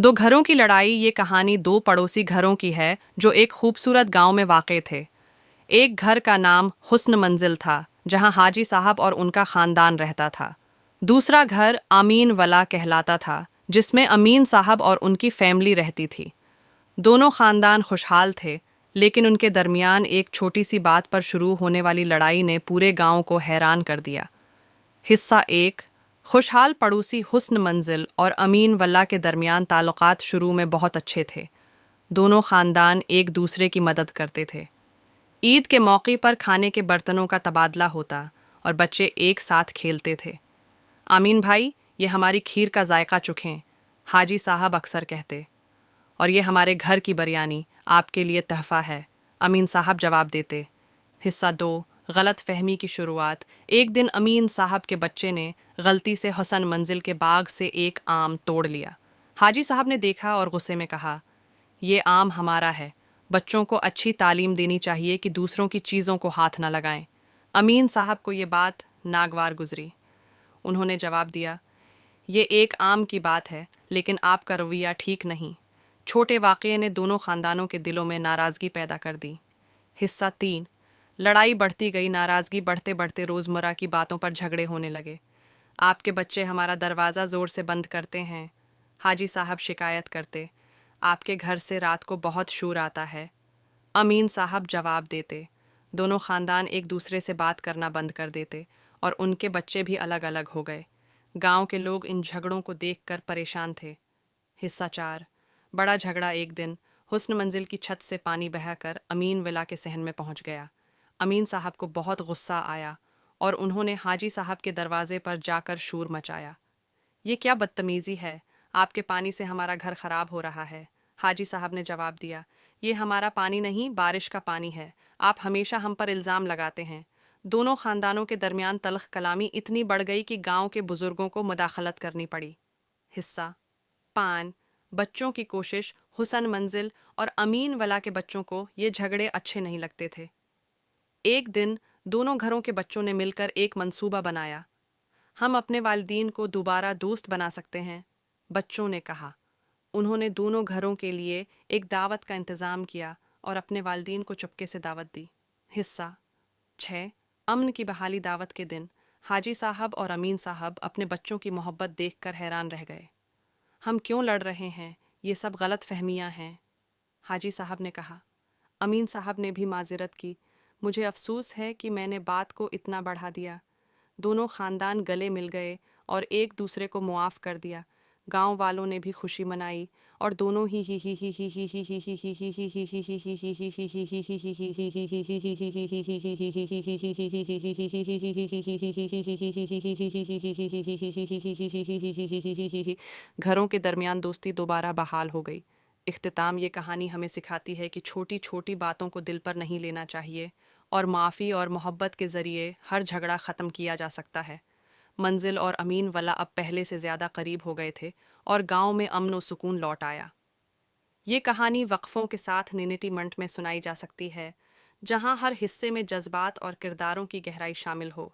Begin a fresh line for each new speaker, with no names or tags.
दो घरों की लड़ाई। ये कहानी दो पड़ोसी घरों की है जो एक खूबसूरत गांव में वाक़ थे। एक घर का नाम हुस्न मंजिल था, जहां हाजी साहब और उनका ख़ानदान रहता था। दूसरा घर अमीन वला कहलाता था, जिसमें अमीन साहब और उनकी फैमिली रहती थी। दोनों ख़ानदान खुशहाल थे, लेकिन उनके दरमियान एक छोटी सी बात पर शुरू होने वाली लड़ाई ने पूरे गांव को हैरान कर दिया। हिस्सा एक। खुशहाल पड़ोसी हुस्न मंजिल और अमीन वल्ला के दरमियान ताल्लुकात शुरू में बहुत अच्छे थे। दोनों ख़ानदान एक दूसरे की मदद करते थे। ईद के मौके पर खाने के बर्तनों का तबादला होता और बच्चे एक साथ खेलते थे। आमीन भाई, ये हमारी खीर का जायका चखें, हाजी साहब अक्सर कहते। और ये हमारे घर की बिरयानी आपके लिए तहफ़ा है, अमीन साहब जवाब देते। हिस्सा दो। गलत फहमी की शुरुआत। एक दिन अमीन साहब के बच्चे ने गलती से हुसन मंजिल के बाग से एक आम तोड़ लिया। हाजी साहब ने देखा और गुस्से में कहा, ये आम हमारा है, बच्चों को अच्छी तालीम देनी चाहिए कि दूसरों की चीज़ों को हाथ न लगाएं। अमीन साहब को ये बात नागवार गुजरी। उन्होंने जवाब दिया, ये एक आम की बात है, लेकिन आपका रवैया ठीक नहीं। छोटे वाक़ये ने दोनों ख़ानदानों के दिलों में नाराज़गी पैदा कर दी। हिस्सा तीन। लड़ाई बढ़ती गई। नाराज़गी बढ़ते बढ़ते रोज़मर्रा की बातों पर झगड़े होने लगे। आपके बच्चे हमारा दरवाज़ा ज़ोर से बंद करते हैं, हाजी साहब शिकायत करते। आपके घर से रात को बहुत शोर आता है, अमीन साहब जवाब देते। दोनों ख़ानदान एक दूसरे से बात करना बंद कर देते और उनके बच्चे भी अलग अलग हो गए। गांव के लोग इन झगड़ों को देखकर परेशान थे। हिस्सा चार। बड़ा झगड़ा। एक दिन हुस्न मंजिल की छत से पानी बहकर अमीन विला के सहन में पहुंच गया। अमीन साहब को बहुत गुस्सा आया और उन्होंने हाजी साहब के दरवाजे पर जाकर शोर मचाया। ये क्या बदतमीज़ी है, आपके पानी से हमारा घर ख़राब हो रहा है। हाजी साहब ने जवाब दिया, ये हमारा पानी नहीं, बारिश का पानी है। आप हमेशा हम पर इल्ज़ाम लगाते हैं। दोनों ख़ानदानों के दरमियान तल्ख़ कलामी इतनी बढ़ गई कि गांव के बुज़ुर्गों को मुदाखलत करनी पड़ी। हिस्सा पान। बच्चों की कोशिश। हुसन मंजिल और अमीन वला के बच्चों को ये झगड़े अच्छे नहीं लगते थे। एक दिन दोनों घरों के बच्चों ने मिलकर एक मंसूबा बनाया। हम अपने वालिदीन को दोबारा दोस्त बना सकते हैं, बच्चों ने कहा। उन्होंने दोनों घरों के लिए एक दावत का इंतज़ाम किया और अपने वालिदीन को चुपके से दावत दी। हिस्सा छः। अमन की बहाली। दावत के दिन हाजी साहब और अमीन साहब अपने बच्चों की मोहब्बत देखकर हैरान रह गए। हम क्यों लड़ रहे हैं, ये सब गलत फहमियाँ हैं, हाजी साहब ने कहा। अमीन साहब ने भी माज़रत की, मुझे अफसोस है कि मैंने बात को इतना बढ़ा दिया। दोनों ख़ानदान गले मिल गए और एक दूसरे को मुआफ़ कर दिया। गांव वालों ने भी खुशी मनाई और दोनों घरों के दरमियान दोस्ती दोबारा बहाल हो गई। इख्तिताम। ये कहानी हमें सिखाती है कि छोटी छोटी बातों को दिल पर नहीं लेना चाहिए और माफ़ी और मोहब्बत के ज़रिए हर झगड़ा ख़त्म किया जा सकता है। मंजिल और अमीन वला अब पहले से ज़्यादा करीब हो गए थे और गांव में अमन और सुकून लौट आया। ये कहानी वक्फ़ों के साथ निनिटी मंट में सुनाई जा सकती है, जहां हर हिस्से में जज्बात और किरदारों की गहराई शामिल हो।